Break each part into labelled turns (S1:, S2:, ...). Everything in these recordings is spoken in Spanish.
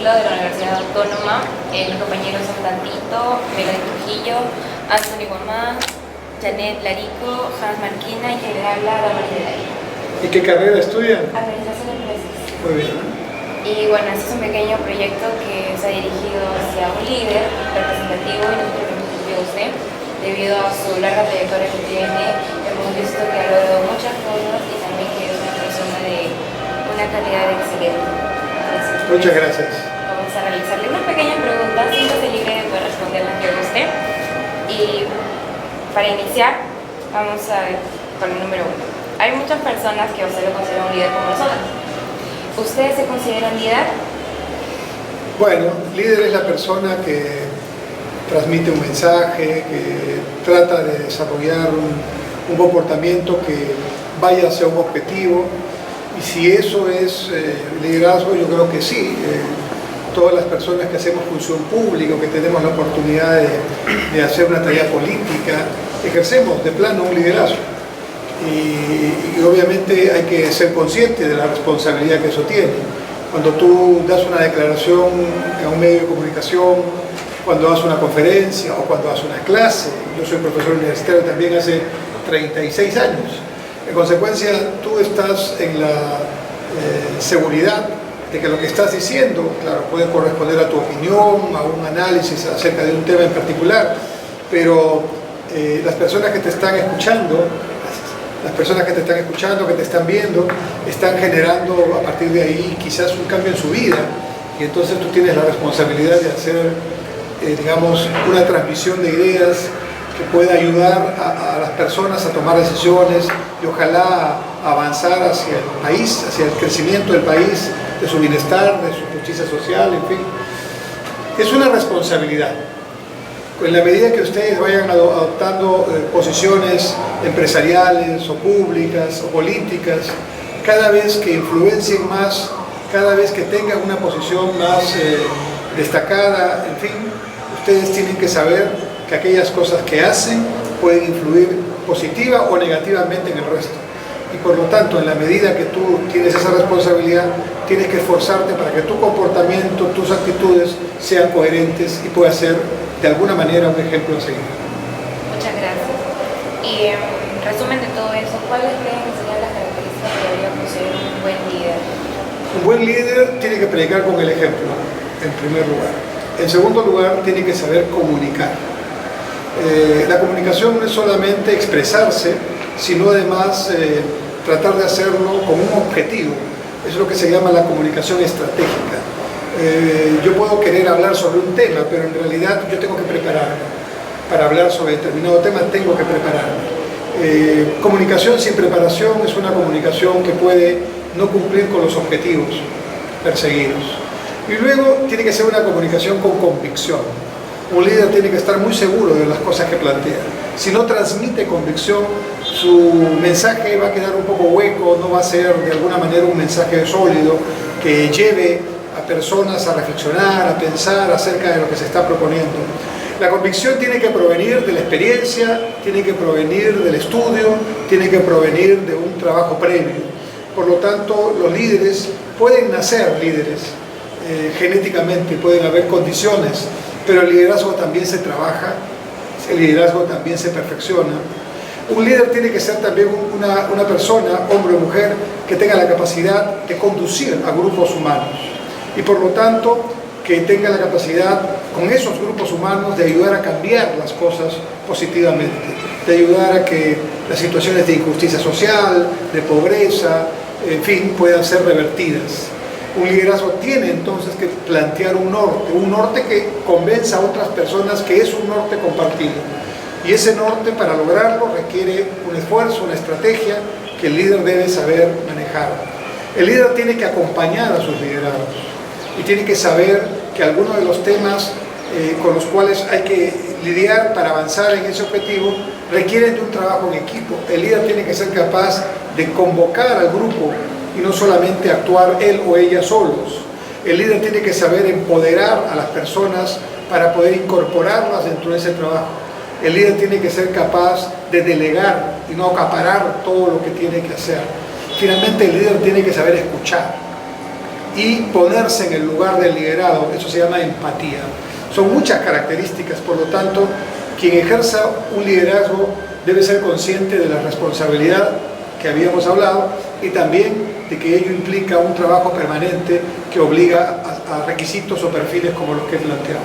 S1: título de la Universidad Autónoma. Mis compañeros son Tantito, Melanie Trujillo, Anthony Guamá, Janet Larico, Hans Marquina y quien le habla, Damaris de Lai.
S2: ¿Y qué carrera estudian?
S1: Administración de empresas.
S2: Muy bien.
S1: Y bueno, este es un pequeño proyecto que se ha dirigido hacia un líder representativo y nosotros lo hemos elegido a usted. Debido a su larga trayectoria que tiene, hemos visto que ha logrado muchas cosas y también que es una persona de una calidad excelente.
S2: Muchas gracias.
S1: Vamos a realizarle unas pequeñas preguntas, siéntase libre de poder responder las que guste. Y para iniciar, vamos a ver con el número 1. Hay muchas personas que usted lo considera un líder como nosotros. ¿Usted se considera un líder?
S2: Bueno, líder es la persona que transmite un mensaje, que trata de desarrollar un comportamiento que vaya hacia un objetivo. Y si eso es liderazgo, yo creo que sí. Todas las personas que hacemos función pública, que tenemos la oportunidad de hacer una tarea política, ejercemos de plano un liderazgo. Y obviamente hay que ser consciente de la responsabilidad que eso tiene. Cuando tú das una declaración a un medio de comunicación, cuando das una conferencia o cuando das una clase, yo soy profesor universitario también hace 36 años, en consecuencia tú estás en la seguridad de que lo que estás diciendo, claro, puede corresponder a tu opinión, a un análisis acerca de un tema en particular, pero las personas que te están escuchando, que te están viendo, están generando a partir de ahí quizás un cambio en su vida, y entonces tú tienes la responsabilidad de hacer, digamos, una transmisión de ideas que pueda ayudar a las personas a tomar decisiones y ojalá avanzar hacia el país, hacia el crecimiento del país, de su bienestar, de su justicia social, en fin. Es una responsabilidad. En la medida que ustedes vayan adoptando posiciones empresariales o públicas o políticas, cada vez que influencien más, cada vez que tengan una posición más destacada, en fin, ustedes tienen que saber que aquellas cosas que hacen pueden influir positiva o negativamente en el resto. Y por lo tanto, en la medida que tú tienes esa responsabilidad, tienes que esforzarte para que tu comportamiento, tus actitudes sean coherentes y puedas ser de alguna manera un ejemplo a seguir.
S1: Muchas gracias. Y en resumen de todo eso, ¿cuáles creen que serían las características que debería poseer un buen líder?
S2: Un buen líder tiene que predicar con el ejemplo, en primer lugar. En segundo lugar, tiene que saber comunicar. La comunicación no es solamente expresarse, sino además tratar de hacerlo con un objetivo. Es lo que se llama la comunicación estratégica. Yo puedo querer hablar sobre un tema, pero en realidad yo tengo que prepararme. Para hablar sobre determinado tema tengo que prepararme. Comunicación sin preparación es una comunicación que puede no cumplir con los objetivos perseguidos. Y luego tiene que ser una comunicación con convicción. Un líder tiene que estar muy seguro de las cosas que plantea. Si no transmite convicción, su mensaje va a quedar un poco hueco, no va a ser de alguna manera un mensaje sólido que lleve a personas a reflexionar, a pensar acerca de lo que se está proponiendo. La convicción tiene que provenir de la experiencia, tiene que provenir del estudio, tiene que provenir de un trabajo previo. Por lo tanto, los líderes pueden nacer líderes genéticamente, pueden haber condiciones, pero el liderazgo también se trabaja, el liderazgo también se perfecciona. Un líder tiene que ser también una persona, hombre o mujer, que tenga la capacidad de conducir a grupos humanos y por lo tanto que tenga la capacidad con esos grupos humanos de ayudar a cambiar las cosas positivamente, de ayudar a que las situaciones de injusticia social, de pobreza, en fin, puedan ser revertidas. Un liderazgo tiene entonces que plantear un norte que convenza a otras personas que es un norte compartido. Y ese norte, para lograrlo, requiere un esfuerzo, una estrategia que el líder debe saber manejar. El líder tiene que acompañar a sus liderados y tiene que saber que algunos de los temas con los cuales hay que lidiar para avanzar en ese objetivo requieren de un trabajo en equipo. El líder tiene que ser capaz de convocar al grupo y no solamente actuar él o ella solos. El líder tiene que saber empoderar a las personas para poder incorporarlas dentro de ese trabajo. El líder tiene que ser capaz de delegar y no acaparar todo lo que tiene que hacer. Finalmente, el líder tiene que saber escuchar. y ponerse en el lugar del liderado. Eso se llama empatía. Son muchas características, por lo tanto, quien ejerza un liderazgo debe ser consciente de la responsabilidad que habíamos hablado y también de que ello implica un trabajo permanente que obliga a requisitos o perfiles como los que he planteado.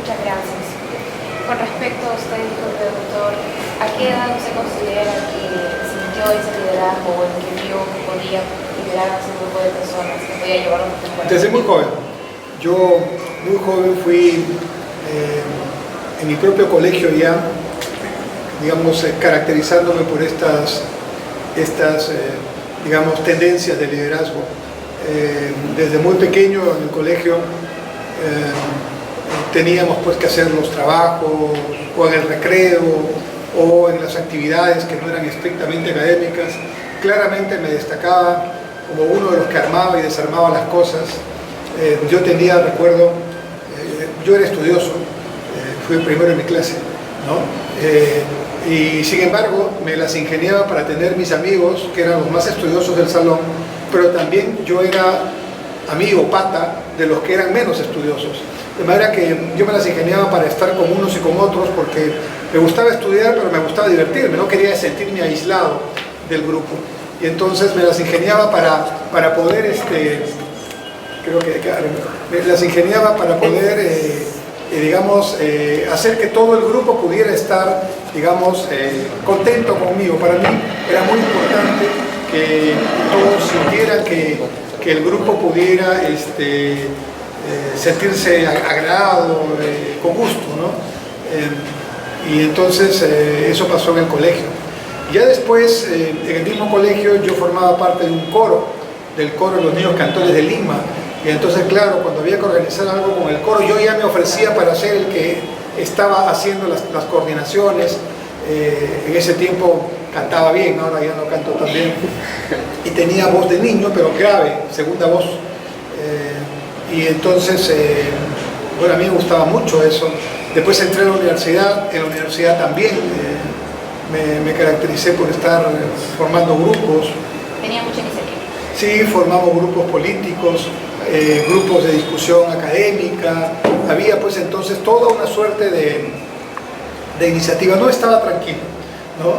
S1: Muchas gracias. Con respecto a usted, doctor, ¿a qué edad se considera que sintió ese liderazgo o en que vio que podía liderar a ese grupo de personas, que podía llevarlo a un?
S2: Desde muy joven. Yo muy joven fui en mi propio colegio ya, digamos, caracterizándome por estas digamos, tendencias de liderazgo. Desde muy pequeño en el colegio teníamos pues que hacer los trabajos o en el recreo o en las actividades que no eran estrictamente académicas. Claramente me destacaba como uno de los que armaba y desarmaba las cosas. Yo tenía, recuerdo, yo era estudioso, fui el primero en mi clase, ¿no? Y sin embargo me las ingeniaba para tener mis amigos que eran los más estudiosos del salón, pero también yo era amigo, pata, de los que eran menos estudiosos. De manera que yo me las ingeniaba para estar con unos y con otros porque me gustaba estudiar, pero me gustaba divertirme, no quería sentirme aislado del grupo. Y entonces me las ingeniaba para poder, me las ingeniaba para poder, digamos, hacer que todo el grupo pudiera estar, digamos, contento conmigo. Para mí era muy importante que todos sintieran que el grupo pudiera sentirse agradado, con gusto, ¿no? Y entonces eso pasó en el colegio. Ya después, en el mismo colegio, yo formaba parte de un coro, del coro de los niños cantores de Lima. Y entonces, claro, cuando había que organizar algo con el coro, yo ya me ofrecía para ser el que estaba haciendo las coordinaciones. En ese tiempo cantaba bien, ahora ya no canto tan bien. Y tenía voz de niño, pero grave, segunda voz. Y entonces, bueno, a mí me gustaba mucho eso. Después entré a la universidad, en la universidad también me caractericé por estar formando grupos.
S1: Tenía mucha iniciativa.
S2: Sí, formamos grupos políticos, grupos de discusión académica. Había pues entonces toda una suerte de iniciativa. No estaba tranquilo, ¿no?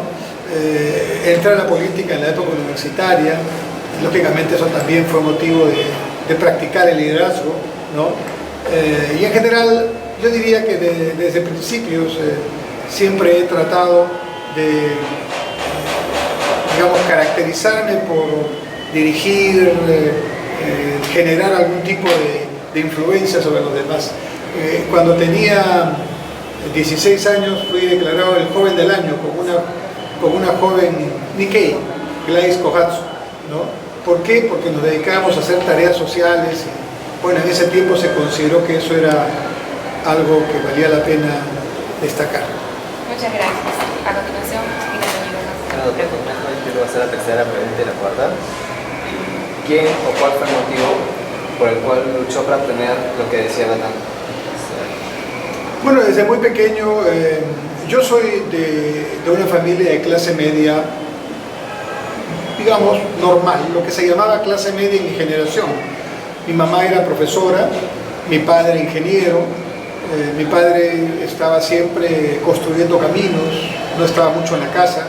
S2: Entré a la política en la época universitaria. Lógicamente eso también fue motivo de practicar el liderazgo, ¿no? Y en general yo diría que desde principios siempre he tratado de, digamos, caracterizarme por dirigir, generar algún tipo de influencia sobre los demás. Cuando tenía 16 años fui declarado el joven del año con una joven Nikkei, Gladys Kohatsu, ¿no? ¿Por qué? Porque nos dedicábamos a hacer tareas sociales y, bueno, en ese tiempo se consideró que eso era algo que valía la pena destacar.
S1: Muchas gracias. A continuación,
S3: quiero hacer la tercera pregunta y la cuarta. ¿Quién o cuál fue el motivo por el cual luchó para obtener lo que decía Batán?
S2: Bueno, desde muy pequeño, yo soy de una familia de clase media, digamos, normal, lo que se llamaba clase media en mi generación. Mi mamá era profesora, mi padre ingeniero, mi padre estaba siempre construyendo caminos, no estaba mucho en la casa,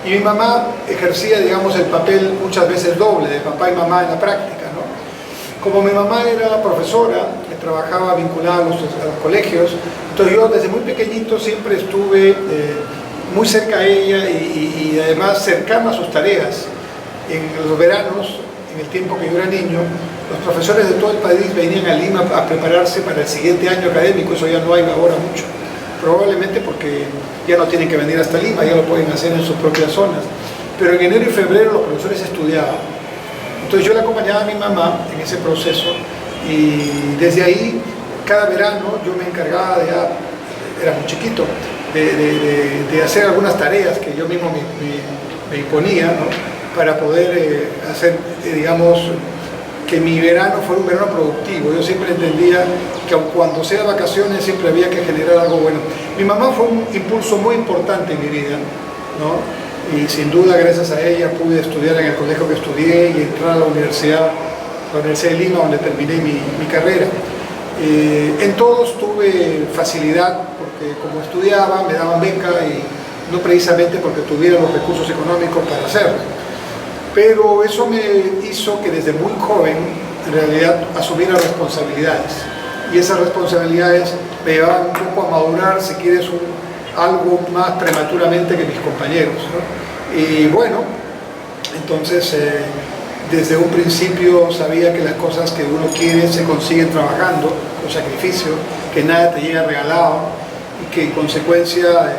S2: y mi mamá ejercía, digamos, el papel muchas veces doble de papá y mamá en la práctica, ¿no? Como mi mamá era profesora, trabajaba vinculada a los colegios, entonces yo desde muy pequeñito siempre estuve muy cerca a ella y además cercano a sus tareas. En los veranos, en el tiempo que yo era niño, los profesores de todo el país venían a Lima a prepararse para el siguiente año académico. Eso ya no hay ahora mucho, probablemente porque ya no tienen que venir hasta Lima, ya lo pueden hacer en sus propias zonas. Pero en enero y febrero los profesores estudiaban. Entonces yo le acompañaba a mi mamá en ese proceso y desde ahí, cada verano, yo me encargaba era muy chiquito, de hacer algunas tareas que yo mismo me imponía, ¿no? Para poder hacer, digamos, que mi verano fuera un verano productivo. Yo siempre entendía que aun cuando sea vacaciones siempre había que generar algo bueno. Mi mamá fue un impulso muy importante en mi vida, ¿no? Y sin duda gracias a ella pude estudiar en el colegio que estudié y entrar a la universidad la Universidad de Lima, donde terminé mi carrera. En todos tuve facilidad porque como estudiaba me daban beca y no precisamente porque tuviera los recursos económicos para hacerlo. Pero eso me hizo que desde muy joven en realidad asumiera responsabilidades. Y esas responsabilidades me llevaban un poco a madurar, si quieres, algo más prematuramente que mis compañeros, ¿no? Y bueno, entonces desde un principio sabía que las cosas que uno quiere se consiguen trabajando, con sacrificio, que nada te llega regalado y que en consecuencia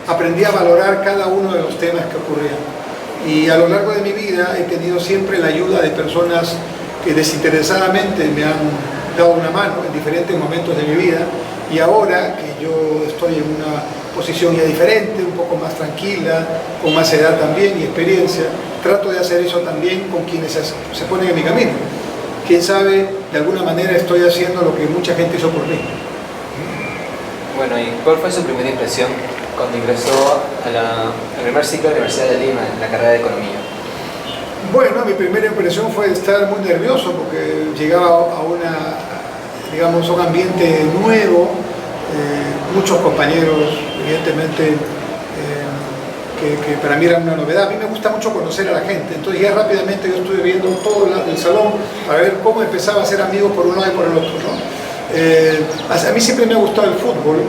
S2: aprendí a valorar cada uno de los temas que ocurrían. Y a lo largo de mi vida he tenido siempre la ayuda de personas que desinteresadamente me han dado una mano en diferentes momentos de mi vida, y ahora que yo estoy en una posición ya diferente, un poco más tranquila, con más edad también y experiencia, trato de hacer eso también con quienes se ponen en mi camino. Quién sabe, de alguna manera estoy haciendo lo que mucha gente hizo por mí.
S3: Bueno, ¿y cuál fue su primera impresión cuando ingresó al primer ciclo de la Universidad de Lima en la carrera de Economía?
S2: Bueno, mi primera impresión fue estar muy nervioso porque llegaba a un ambiente nuevo, muchos compañeros, evidentemente, que para mí era una novedad. A mí me gusta mucho conocer a la gente, entonces ya rápidamente yo estuve viendo todo el salón para ver cómo empezaba a ser amigos por un lado y por el otro, ¿no? A mí siempre me ha gustado el fútbol,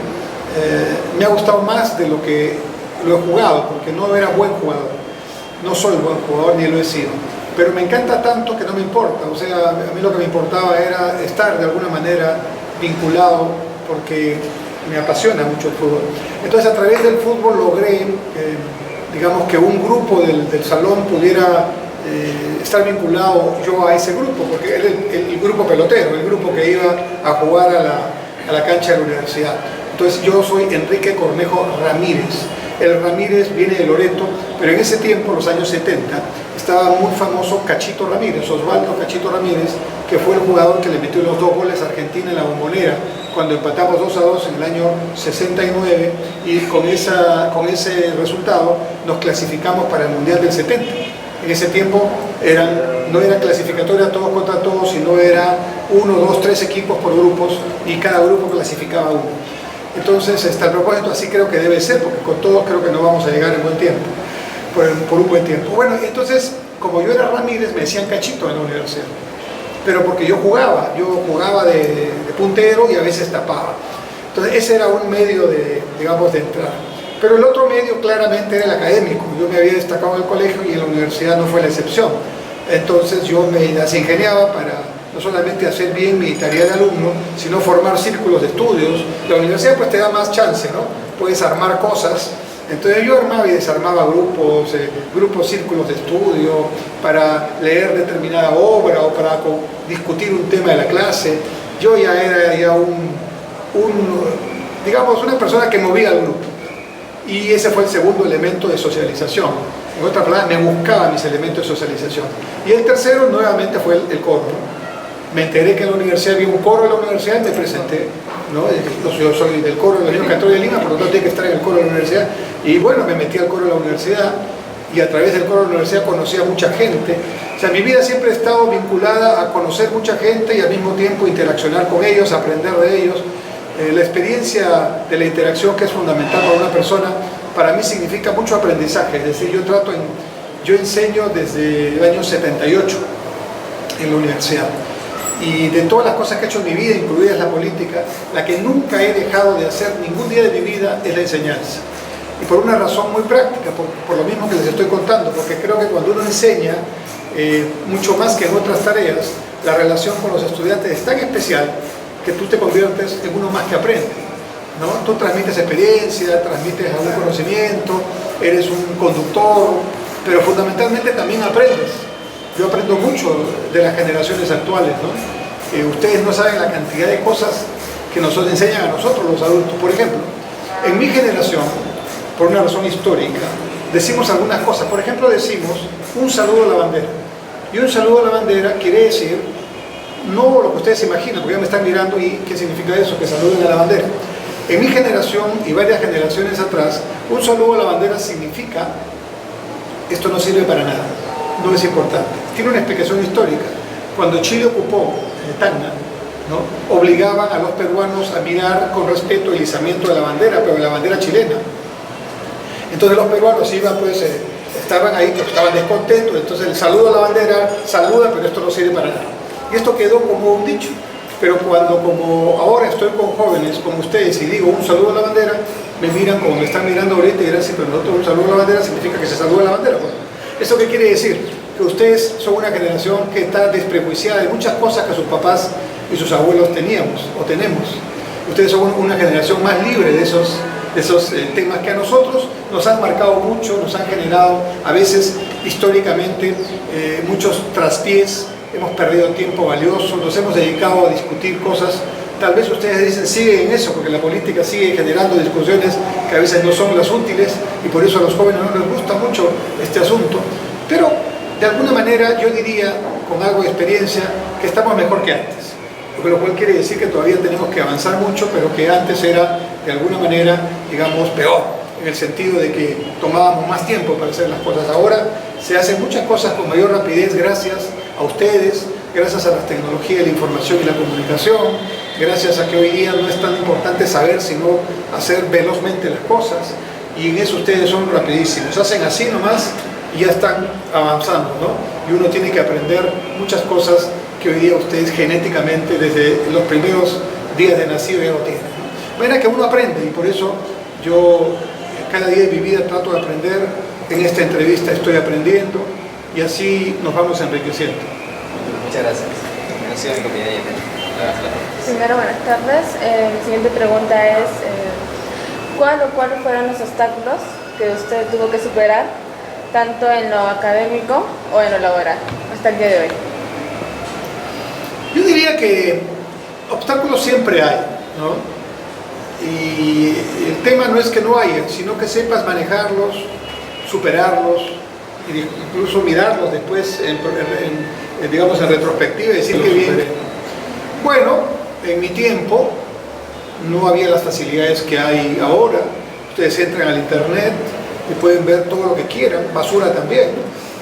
S2: me ha gustado más de lo que lo he jugado, porque no era buen jugador, no soy buen jugador ni lo he sido, pero me encanta tanto que no me importa. O sea, a mí lo que me importaba era estar de alguna manera vinculado, porque me apasiona mucho el fútbol. Entonces a través del fútbol logré que un grupo del salón pudiera estar vinculado yo a ese grupo, porque era el grupo pelotero, el grupo que iba a jugar a la cancha de la universidad. Entonces yo soy Enrique Cornejo Ramírez. El Ramírez viene de Loreto, pero en ese tiempo, los años 70, estaba muy famoso Cachito Ramírez, Osvaldo Cachito Ramírez, que fue el jugador que le metió los 2 goles a Argentina en la Bombonera, cuando empatamos 2-2 en el año 69, y con ese resultado nos clasificamos para el Mundial del 70. En ese tiempo no era clasificatoria todos contra todos, sino era 1, 2, 3 equipos por grupos, y cada grupo clasificaba uno. Entonces, a propósito, así creo que debe ser, porque con todos creo que no vamos a llegar en buen tiempo, por un buen tiempo. Bueno, entonces, como yo era Ramírez, me decían Cachito en la universidad, pero porque yo jugaba de puntero y a veces tapaba. Entonces, ese era un medio de entrada. Pero el otro medio claramente era el académico. Yo me había destacado en el colegio y en la universidad no fue la excepción. Entonces, yo me las ingeniaba para no solamente hacer bien mi tarea de alumno, sino formar círculos de estudios. La universidad pues te da más chance, ¿no? Puedes armar cosas. Entonces yo armaba y desarmaba grupos, círculos de estudio, para leer determinada obra o para discutir un tema de la clase. Yo ya era una persona que movía al grupo. Y ese fue el segundo elemento de socialización. En otras palabras, me buscaba mis elementos de socialización. Y el tercero nuevamente fue el coro. Me enteré que en la universidad había un coro de la universidad y me presenté, ¿no? Yo soy del coro de la Unión Católica de Lima, por lo tanto tengo que estar en el coro de la universidad. Y bueno, me metí al coro de la universidad, y a través del coro de la universidad conocí a mucha gente. O sea, mi vida siempre ha estado vinculada a conocer mucha gente y al mismo tiempo interaccionar con ellos, aprender de ellos. La experiencia de la interacción, que es fundamental para una persona, para mí significa mucho aprendizaje. Es decir, yo enseño desde el año 78 en la universidad. Y de todas las cosas que he hecho en mi vida, incluida la política, la que nunca he dejado de hacer ningún día de mi vida es la enseñanza. Y por una razón muy práctica, por lo mismo que les estoy contando, porque creo que cuando uno enseña, mucho más que en otras tareas, la relación con los estudiantes es tan especial que tú te conviertes en uno más que aprende, ¿no? Tú transmites experiencia, transmites algún conocimiento, eres un conductor, pero fundamentalmente también aprendes. Yo aprendo mucho de las generaciones actuales, ¿no? Ustedes no saben la cantidad de cosas que nos enseñan a nosotros los adultos. Por ejemplo, en mi generación, por una razón histórica, decimos algunas cosas. Por ejemplo, decimos un saludo a la bandera. Y un saludo a la bandera quiere decir, no lo que ustedes se imaginan, porque ya me están mirando y qué significa eso, que saluden a la bandera. En mi generación y varias generaciones atrás, un saludo a la bandera significa, esto no sirve para nada, no es importante. Tiene una explicación histórica. Cuando Chile ocupó Tacna, ¿no?, obligaban a los peruanos a mirar con respeto el izamiento de la bandera, pero de la bandera chilena. Entonces los peruanos iban, pues, estaban ahí, pero estaban descontentos, entonces el saludo a la bandera, saluda, pero esto no sirve para nada. Y esto quedó como un dicho. Pero cuando, como ahora estoy con jóvenes como ustedes y digo un saludo a la bandera, me miran como me están mirando ahorita y dirán, sí, pero nosotros un saludo a la bandera significa que se saluda a la bandera. Bueno, ¿eso qué quiere decir? Que ustedes son una generación que está desprejuiciada de muchas cosas que sus papás y sus abuelos teníamos o tenemos. Ustedes son una generación más libre de esos temas que a nosotros nos han marcado mucho, nos han generado a veces históricamente muchos traspiés. Hemos perdido tiempo valioso, nos hemos dedicado a discutir cosas. Tal vez ustedes dicen, siguen en eso, porque la política sigue generando discusiones que a veces no son las útiles y por eso a los jóvenes no les gusta mucho este asunto. Pero de alguna manera yo diría, con algo de experiencia, que estamos mejor que antes. Lo cual quiere decir que todavía tenemos que avanzar mucho, pero que antes era de alguna manera, digamos, peor, en el sentido de que tomábamos más tiempo para hacer las cosas. Ahora se hacen muchas cosas con mayor rapidez gracias a ustedes, gracias a la tecnología de la información y la comunicación, gracias a que hoy día no es tan importante saber, sino hacer velozmente las cosas, y en eso ustedes son rapidísimos, hacen así nomás y ya están avanzando, ¿no? Y uno tiene que aprender muchas cosas que hoy día ustedes genéticamente desde los primeros días de nacido ya lo tienen, ¿no? De manera que uno aprende, y por eso yo cada día de mi vida trato de aprender. En esta entrevista estoy aprendiendo y así nos vamos enriqueciendo.
S3: Muchas gracias. Ha sido mi compañera.
S4: Primero, buenas tardes. Mi siguiente pregunta es, ¿cuáles fueron los obstáculos que usted tuvo que superar, tanto en lo académico o en lo laboral, hasta el día de hoy?
S2: Yo diría que obstáculos siempre hay, ¿no? Y el tema no es que no haya, sino que sepas manejarlos, superarlos, incluso mirarlos después digamos en retrospectiva y decir que bien. Bueno, en mi tiempo no había las facilidades que hay ahora. Ustedes entran al internet y pueden ver todo lo que quieran, basura también,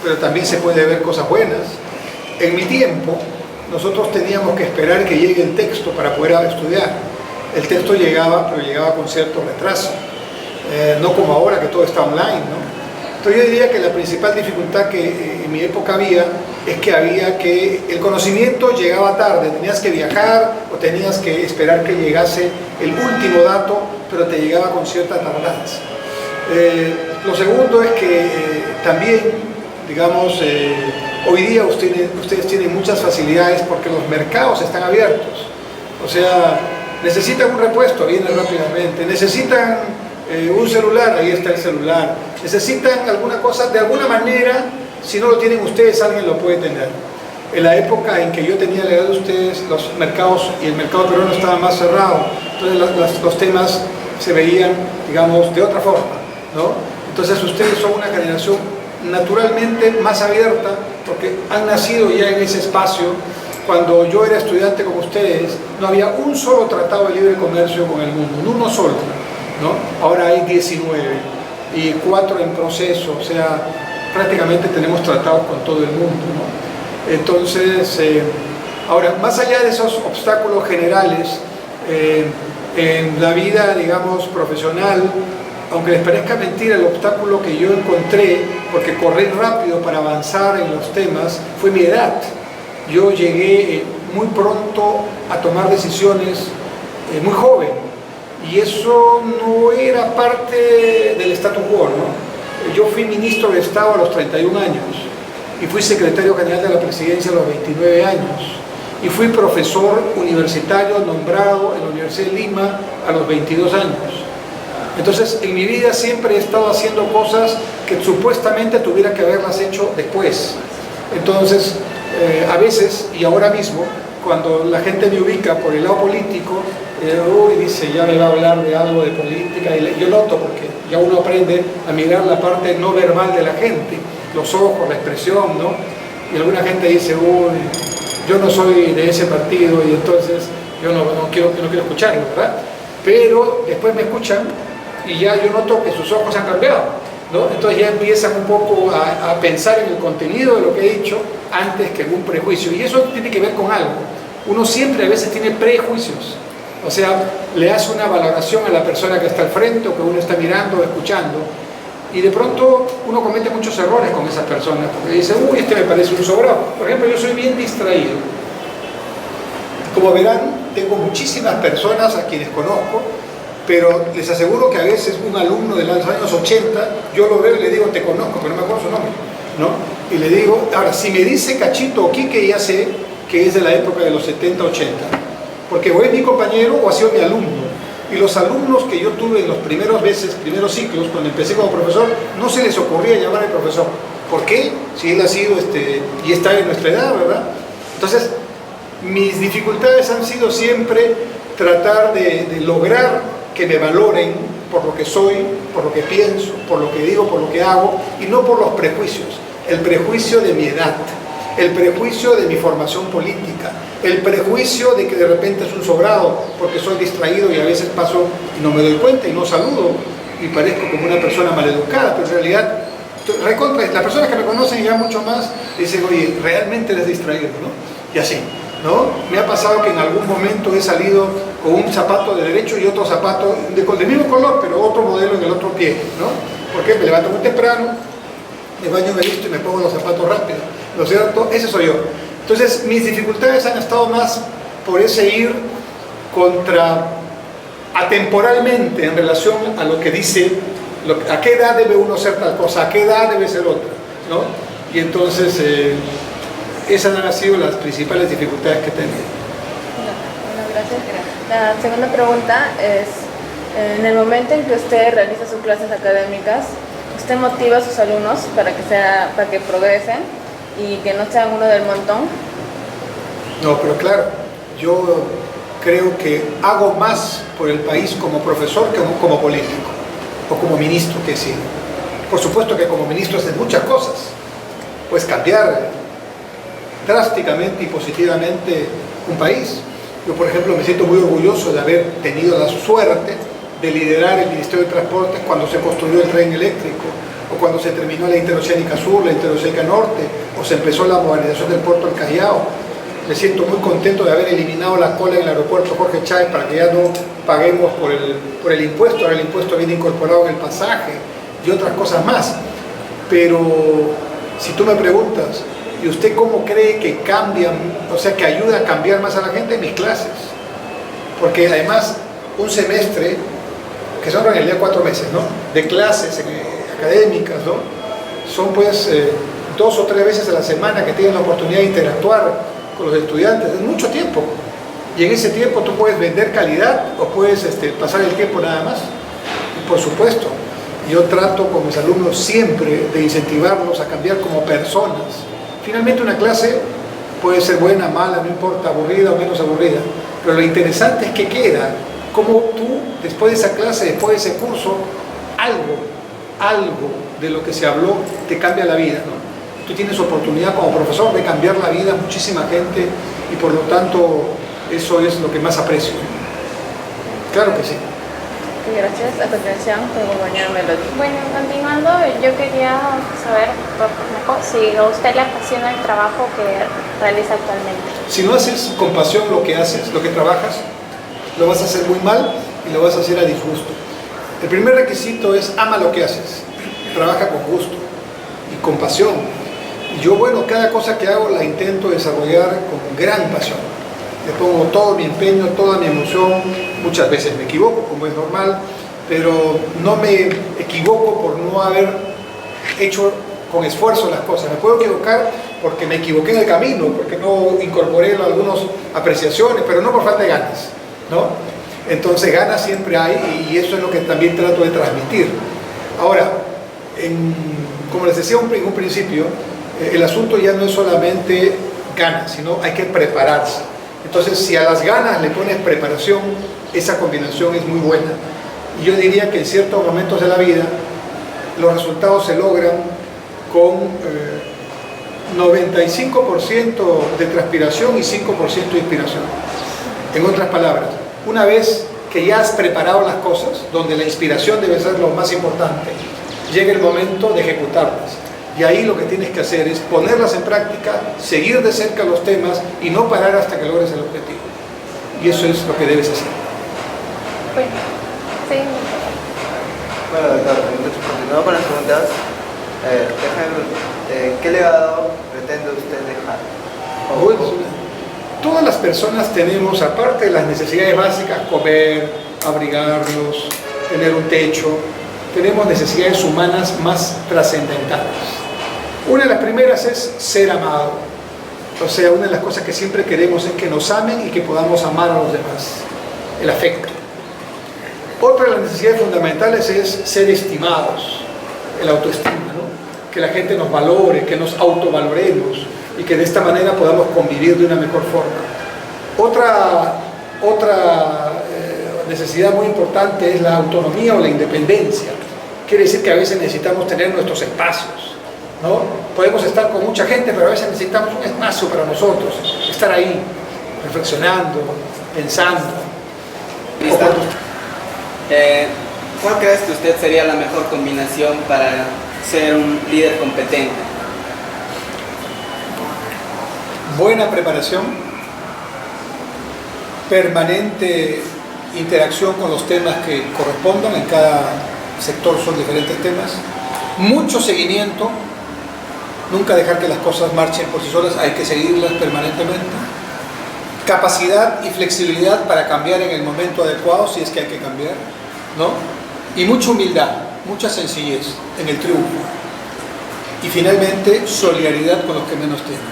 S2: pero también se puede ver cosas buenas. En mi tiempo nosotros teníamos que esperar que llegue el texto para poder estudiar. El texto llegaba, pero llegaba con cierto retraso, no como ahora que todo está online, ¿no? Entonces yo diría que la principal dificultad que en mi época había es que el conocimiento llegaba tarde, tenías que viajar o tenías que esperar que llegase el último dato, pero te llegaba con cierta tardanza. Lo segundo es que también, digamos, hoy día ustedes tienen muchas facilidades porque los mercados están abiertos. O sea, necesitan un repuesto, viene rápidamente. Necesitan un celular, ahí está el celular. Necesitan alguna cosa, de alguna manera, si no lo tienen ustedes, alguien lo puede tener. En la época en que yo tenía la edad de ustedes, los mercados y el mercado peruano estaba más cerrado, entonces los temas se veían, digamos, de otra forma, ¿no? Entonces ustedes son una generación naturalmente más abierta porque han nacido ya en ese espacio. Cuando yo era estudiante como ustedes, no había un solo tratado de libre comercio con el mundo, uno solo, ¿no? Ahora hay 19 y 4 en proceso, o sea, prácticamente tenemos tratados con todo el mundo, ¿no? Entonces, ahora, más allá de esos obstáculos generales, en la vida, digamos, profesional, aunque les parezca mentira, el obstáculo que yo encontré, porque corrí rápido para avanzar en los temas, fue mi edad. Yo llegué muy pronto a tomar decisiones muy joven, y eso no era parte del status quo, ¿no? Yo fui ministro de Estado a los 31 años y fui secretario general de la presidencia a los 29 años y fui profesor universitario nombrado en la Universidad de Lima a los 22 años. Entonces, en mi vida siempre he estado haciendo cosas que supuestamente tuviera que haberlas hecho después. Entonces, a veces, y ahora mismo, cuando la gente me ubica por el lado político, dice, ya me va a hablar de algo de política, y yo noto, porque ya uno aprende a mirar la parte no verbal de la gente, los ojos, la expresión, ¿no? Y alguna gente dice, yo no soy de ese partido, y entonces yo no quiero escucharlo, ¿verdad? Pero después me escuchan, y ya yo noto que sus ojos han cambiado. ¿no? Entonces ya empiezan un poco a pensar en el contenido de lo que he dicho antes que en un prejuicio. Y eso tiene que ver con algo. Uno siempre a veces tiene prejuicios. O sea, le hace una valoración a la persona que está al frente o que uno está mirando o escuchando. Y de pronto uno comete muchos errores con esas personas, porque dice, uy, este me parece un sobrado. Por ejemplo, yo soy bien distraído. Como verán, tengo muchísimas personas a quienes conozco, pero les aseguro que a veces un alumno de los años 80, yo lo veo y le digo, te conozco, pero no me acuerdo su nombre, ¿no? Y le digo, ahora, si me dice Cachito o Quique, ya sé que es de la época de los 70, 80, porque o es mi compañero o ha sido mi alumno. Y los alumnos que yo tuve en los primeros ciclos, cuando empecé como profesor, no se les ocurría llamar al profesor. ¿Por qué? Si él ha sido, y está en nuestra edad, ¿verdad? Entonces, mis dificultades han sido siempre tratar de lograr que me valoren por lo que soy, por lo que pienso, por lo que digo, por lo que hago, y no por los prejuicios. El prejuicio de mi edad, el prejuicio de mi formación política, el prejuicio de que de repente es un sobrado porque soy distraído y a veces paso y no me doy cuenta y no saludo y parezco como una persona maleducada, pero en realidad las personas que me conocen ya mucho más dicen, oye, realmente eres distraído, ¿no? Y así, ¿no? Me ha pasado que en algún momento he salido con un zapato de derecho y otro zapato del mismo color, pero otro modelo en el otro pie, ¿no? Porque me levanto muy temprano, me baño, me visto y me pongo los zapatos rápido, ¿no es cierto? Ese soy yo. Entonces, mis dificultades han estado más por ese ir atemporalmente en relación a lo que dice, a qué edad debe uno ser tal cosa, a qué edad debe ser otra, ¿no? Y entonces, esas han sido las principales dificultades que he tenido.
S4: Bueno, gracias. La segunda pregunta es, en el momento en que usted realiza sus clases académicas, ¿usted motiva a sus alumnos para que progresen y que no sean uno del montón?
S2: No, pero claro, yo creo que hago más por el país como profesor que como político o como ministro que sí. Por supuesto que como ministro haces muchas cosas, puedes cambiar drásticamente y positivamente un país. Yo, por ejemplo, me siento muy orgulloso de haber tenido la suerte de liderar el Ministerio de Transportes cuando se construyó el tren eléctrico, o cuando se terminó la Interoceánica Sur, la Interoceánica Norte, o se empezó la modernización del puerto del Callao. Me siento muy contento de haber eliminado la cola en el aeropuerto Jorge Chávez para que ya no paguemos por el impuesto. Ahora el impuesto viene incorporado en el pasaje y otras cosas más. Pero si tú me preguntas, ¿y usted cómo cree que cambian, o sea, que ayuda a cambiar más a la gente? Mis clases. Porque además, un semestre, que son en realidad 4 meses, ¿no?, de clases académicas, ¿no?, son pues 2 o 3 veces a la semana que tienen la oportunidad de interactuar con los estudiantes. Es mucho tiempo. Y en ese tiempo tú puedes vender calidad o puedes pasar el tiempo nada más. Y por supuesto, yo trato con mis alumnos siempre de incentivarlos a cambiar como personas. Finalmente una clase puede ser buena, mala, no importa, aburrida o menos aburrida, pero lo interesante es que queda, como tú, después de esa clase, después de ese curso, algo de lo que se habló te cambia la vida, ¿no? Tú tienes oportunidad como profesor de cambiar la vida a muchísima gente y por lo tanto eso es lo que más aprecio. Claro que sí.
S4: Gracias. A continuación, tengo compañera Melody.
S5: Bueno, continuando, yo quería saber si a usted le apasiona el trabajo que realiza actualmente.
S2: Si no haces con pasión lo que haces, lo que trabajas, lo vas a hacer muy mal y lo vas a hacer a disgusto. El primer requisito es ama lo que haces, trabaja con gusto y con pasión. Y yo, bueno, cada cosa que hago la intento desarrollar con gran pasión. Le pongo todo mi empeño, toda mi emoción. Muchas veces me equivoco, como es normal, pero no me equivoco por no haber hecho con esfuerzo las cosas. Me puedo equivocar porque me equivoqué en el camino, porque no incorporé algunas apreciaciones, pero no por falta de ganas, ¿no? Entonces ganas siempre hay y eso es lo que también trato de transmitir. Ahora, como les decía en un principio, el asunto ya no es solamente ganas, sino hay que prepararse. Entonces, si a las ganas le pones preparación, esa combinación es muy buena. Y yo diría que en ciertos momentos de la vida, los resultados se logran con 95% de transpiración y 5% de inspiración. En otras palabras, una vez que ya has preparado las cosas, donde la inspiración debe ser lo más importante, llega el momento de ejecutarlas. Y ahí lo que tienes que hacer es ponerlas en práctica, seguir de cerca los temas y no parar hasta que logres el objetivo. Y eso es lo que debes hacer.
S5: Bueno, sí.
S3: Bueno, doctor, continuando con las preguntas, ¿qué legado pretende usted dejar?
S2: Bueno, todas las personas tenemos, aparte de las necesidades básicas, comer, abrigarnos, tener un techo, tenemos necesidades humanas más trascendentales. Una de las primeras es ser amado. O sea, una de las cosas que siempre queremos es que nos amen y que podamos amar a los demás. El afecto. Otra de las necesidades fundamentales es ser estimados. El autoestima, ¿no? Que la gente nos valore, que nos autovaloremos y que de esta manera podamos convivir de una mejor forma. Otra necesidad muy importante es la autonomía o la independencia. Quiere decir que a veces necesitamos tener nuestros espacios, ¿no? Podemos estar con mucha gente, pero a veces necesitamos un espacio para nosotros, estar ahí, reflexionando, pensando.
S6: ¿Cuál crees que usted sería la mejor combinación para ser un líder competente?
S2: Buena preparación, permanente interacción con los temas que correspondan, en cada sector son diferentes temas, mucho seguimiento, nunca dejar que las cosas marchen por sí solas, hay que seguirlas permanentemente, capacidad y flexibilidad para cambiar en el momento adecuado si es que hay que cambiar, ¿no? Y mucha humildad, mucha sencillez en el triunfo y finalmente solidaridad con los que menos tienen.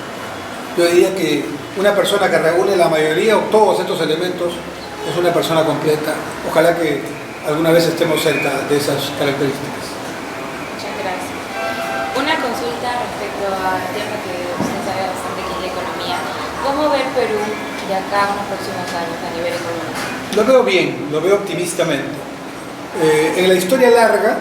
S2: Yo diría que una persona que reúne la mayoría o todos estos elementos es una persona completa. Ojalá que alguna vez estemos cerca de esas características.
S1: Muchas gracias. Una consulta respecto al tema que usted sabe bastante, que es la economía. ¿Cómo ve el Perú de acá a unos próximos años a nivel económico?
S2: Lo veo bien, lo veo optimistamente. En la historia larga,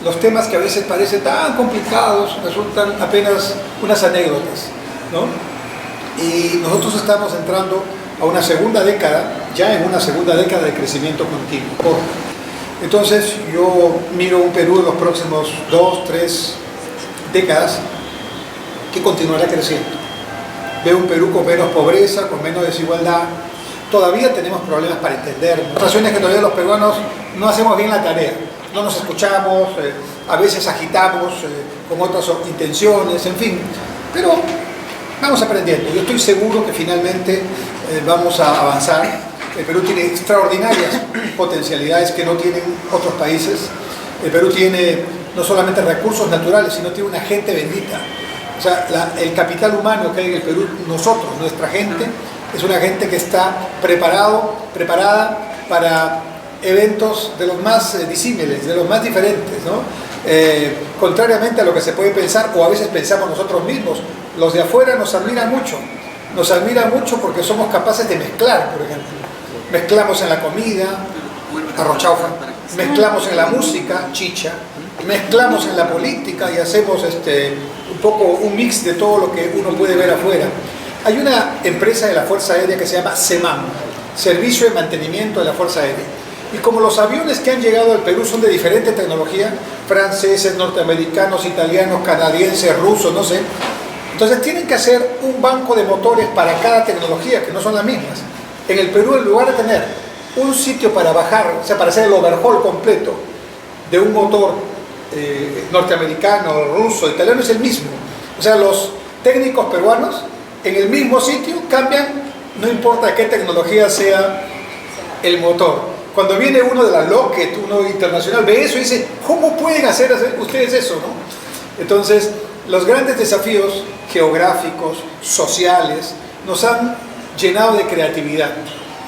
S2: los temas que a veces parecen tan complicados resultan apenas unas anécdotas, ¿no? Y nosotros estamos entrando a una segunda década, ya en una segunda década de crecimiento continuo. Entonces yo miro un Perú en los próximos 2, 3 décadas que continuará creciendo. Veo un Perú con menos pobreza, con menos desigualdad. Todavía tenemos problemas para entendernos. La situación es que todavía los peruanos no hacemos bien la tarea. No nos escuchamos, a veces agitamos con otras intenciones, en fin. Pero vamos aprendiendo. Yo estoy seguro que finalmente vamos a avanzar. El Perú tiene extraordinarias potencialidades que no tienen otros países. El Perú tiene no solamente recursos naturales, sino tiene una gente bendita. O sea, el capital humano que hay en el Perú, nosotros, nuestra gente, es una gente que está preparada para eventos de los más disímiles, de los más diferentes, ¿no? Contrariamente a lo que se puede pensar, o a veces pensamos nosotros mismos, los de afuera nos admiran mucho porque somos capaces de mezclar, por ejemplo. Mezclamos en la comida, arroz chaufa, mezclamos en la música, chicha, mezclamos en la política y hacemos un poco un mix de todo lo que uno puede ver afuera. Hay una empresa de la Fuerza Aérea que se llama SEMAM, Servicio de Mantenimiento de la Fuerza Aérea. Y como los aviones que han llegado al Perú son de diferente tecnología, franceses, norteamericanos, italianos, canadienses, rusos, no sé, entonces tienen que hacer un banco de motores para cada tecnología, que no son las mismas. En el Perú, en lugar de tener un sitio para bajar, o sea, para hacer el overhaul completo de un motor norteamericano, ruso, italiano, es el mismo. O sea, los técnicos peruanos en el mismo sitio cambian, no importa qué tecnología sea el motor. Cuando viene uno de la Lockheed, uno internacional, ve eso y dice, ¿cómo pueden hacer ustedes eso, no? Entonces, los grandes desafíos geográficos, sociales, nos han llenado de creatividad.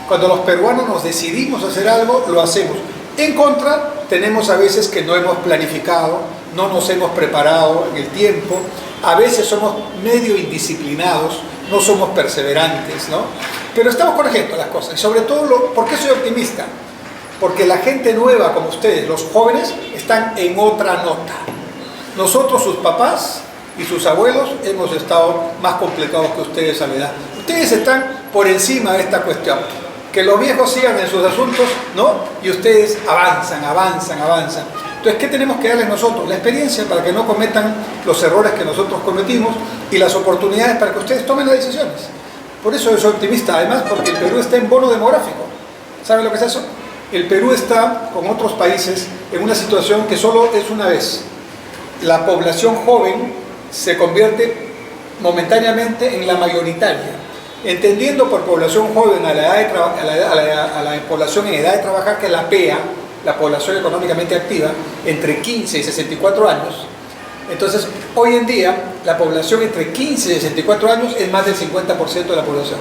S2: Cuando los peruanos nos decidimos hacer algo, lo hacemos. En contra, tenemos a veces que no hemos planificado, no nos hemos preparado en el tiempo, a veces somos medio indisciplinados, no somos perseverantes, ¿no? Pero estamos corrigiendo las cosas. Y sobre todo, ¿por qué soy optimista? Porque la gente nueva como ustedes, los jóvenes, están en otra nota. Nosotros, sus papás y sus abuelos, hemos estado más completados que ustedes a la edad. Ustedes están por encima de esta cuestión. Que los viejos sigan en sus asuntos, ¿no? Y ustedes avanzan. Entonces, ¿qué tenemos que darles nosotros? La experiencia para que no cometan los errores que nosotros cometimos y las oportunidades para que ustedes tomen las decisiones. Por eso yo soy optimista, además porque el Perú está en bono demográfico. ¿Saben lo que es eso? El Perú está, con otros países, en una situación que solo es una vez. La población joven se convierte momentáneamente en la mayoritaria. Entendiendo por población joven a la población en edad de trabajar, que es la PEA, la población económicamente activa, entre 15 y 64 años. Entonces, hoy en día, la población entre 15 y 64 años es más del 50% de la población.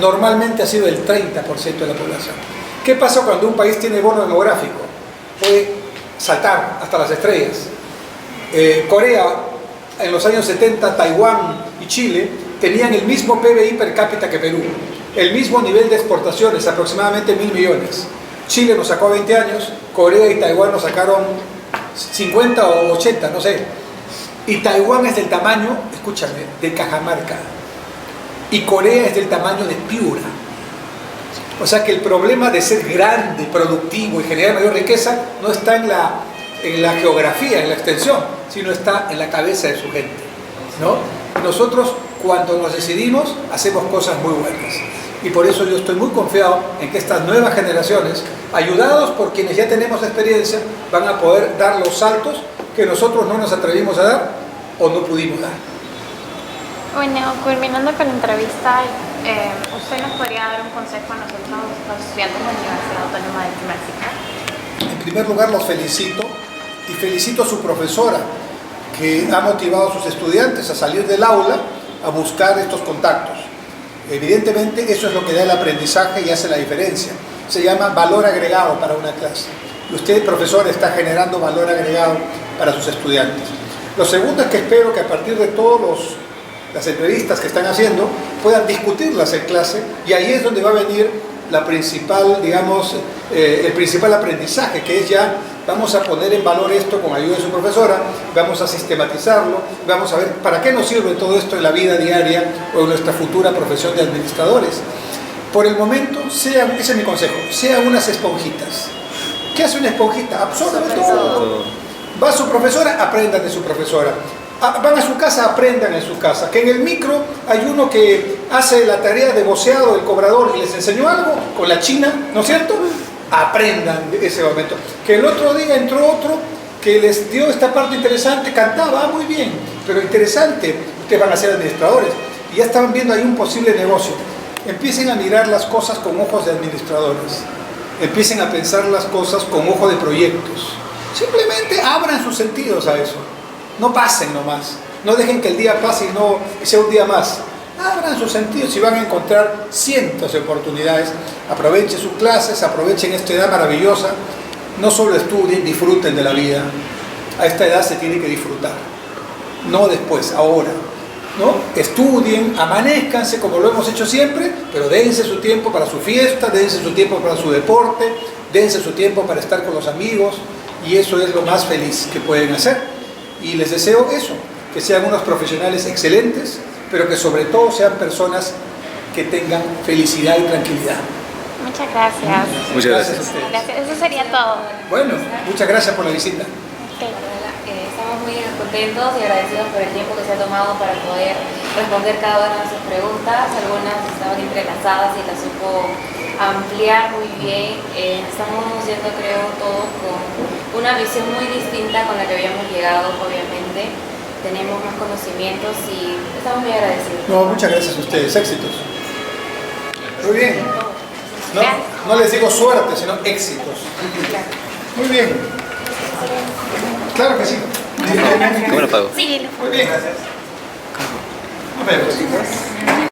S2: Normalmente ha sido el 30% de la población. ¿Qué pasa cuando un país tiene bono demográfico? Puede saltar hasta las estrellas. Corea, en los años 70, Taiwán y Chile tenían el mismo PBI per cápita que Perú, el mismo nivel de exportaciones, aproximadamente 1.000 millones. Chile nos sacó 20 años, Corea y Taiwán nos sacaron 50 o 80, no sé. Y Taiwán es del tamaño, escúchame, de Cajamarca. Y Corea es del tamaño de Piura. O sea que el problema de ser grande, productivo y generar mayor riqueza no está en la geografía, en la extensión, sino está en la cabeza de su gente, ¿no? Nosotros, cuando nos decidimos, hacemos cosas muy buenas. Y por eso yo estoy muy confiado en que estas nuevas generaciones, ayudados por quienes ya tenemos experiencia, van a poder dar los saltos que nosotros no nos atrevimos a dar o no pudimos dar.
S5: Bueno, culminando con la entrevista, ¿usted nos podría dar un consejo a nosotros, los estudiantes de la Universidad Autónoma del Primer Ciclo?
S2: En primer lugar, los felicito y felicito a su profesora, que ha motivado a sus estudiantes a salir del aula a buscar estos contactos. Evidentemente, eso es lo que da el aprendizaje y hace la diferencia. Se llama valor agregado para una clase. Y usted, profesor, está generando valor agregado para sus estudiantes. Lo segundo es que espero que a partir de todas las entrevistas que están haciendo, puedan discutirlas en clase, y ahí es donde va a venir la principal, digamos, el principal aprendizaje, que es ya, vamos a poner en valor esto con ayuda de su profesora, vamos a sistematizarlo, vamos a ver para qué nos sirve todo esto en la vida diaria o en nuestra futura profesión de administradores. Por el momento, ese es mi consejo, sean unas esponjitas. ¿Qué hace una esponjita? Absorbe todo. Va su profesora, aprendan de su profesora. Van a su casa, aprendan en su casa. Que en el micro hay uno que hace la tarea de voceado del cobrador y les enseñó algo con la china, ¿no es cierto? Aprendan de ese momento. Que el otro día entró otro que les dio esta parte interesante, cantaba muy bien, pero interesante. Ustedes van a ser administradores y ya estaban viendo ahí un posible negocio. Empiecen a mirar las cosas con ojos de administradores. Empiecen a pensar las cosas con ojo de proyectos. Simplemente abran sus sentidos a eso. No pasen nomás, no dejen que el día pase y no sea un día más. Abran sus sentidos y van a encontrar cientos de oportunidades. Aprovechen sus clases, aprovechen esta edad maravillosa. No solo estudien, disfruten de la vida. A esta edad se tiene que disfrutar, no después, ahora, ¿no? Estudien, amanezcanse como lo hemos hecho siempre, pero dense su tiempo para su fiesta, dense su tiempo para su deporte, dense su tiempo para estar con los amigos, y eso es lo más feliz que pueden hacer. Y les deseo eso, que sean unos profesionales excelentes, pero que sobre todo sean personas que tengan felicidad y tranquilidad.
S5: Muchas gracias.
S3: Muchas gracias.
S2: A ustedes.
S5: Gracias. Eso sería todo.
S2: Bueno, muchas gracias por la visita.
S5: Ok.
S1: Estamos muy contentos y agradecidos por el tiempo que se ha tomado para poder responder cada una de nuestras preguntas. Algunas estaban entrelazadas y las supo ampliar muy bien. Estamos yendo, creo, todos con una visión muy distinta con la que habíamos llegado, obviamente. Tenemos más conocimientos y estamos muy agradecidos.
S2: No, muchas gracias a ustedes, éxitos. Muy bien. No les digo suerte, sino éxitos. Muy bien. Claro que sí.
S3: ¿Cómo lo pago?
S5: Sí,
S2: Muy bien. Nos vemos.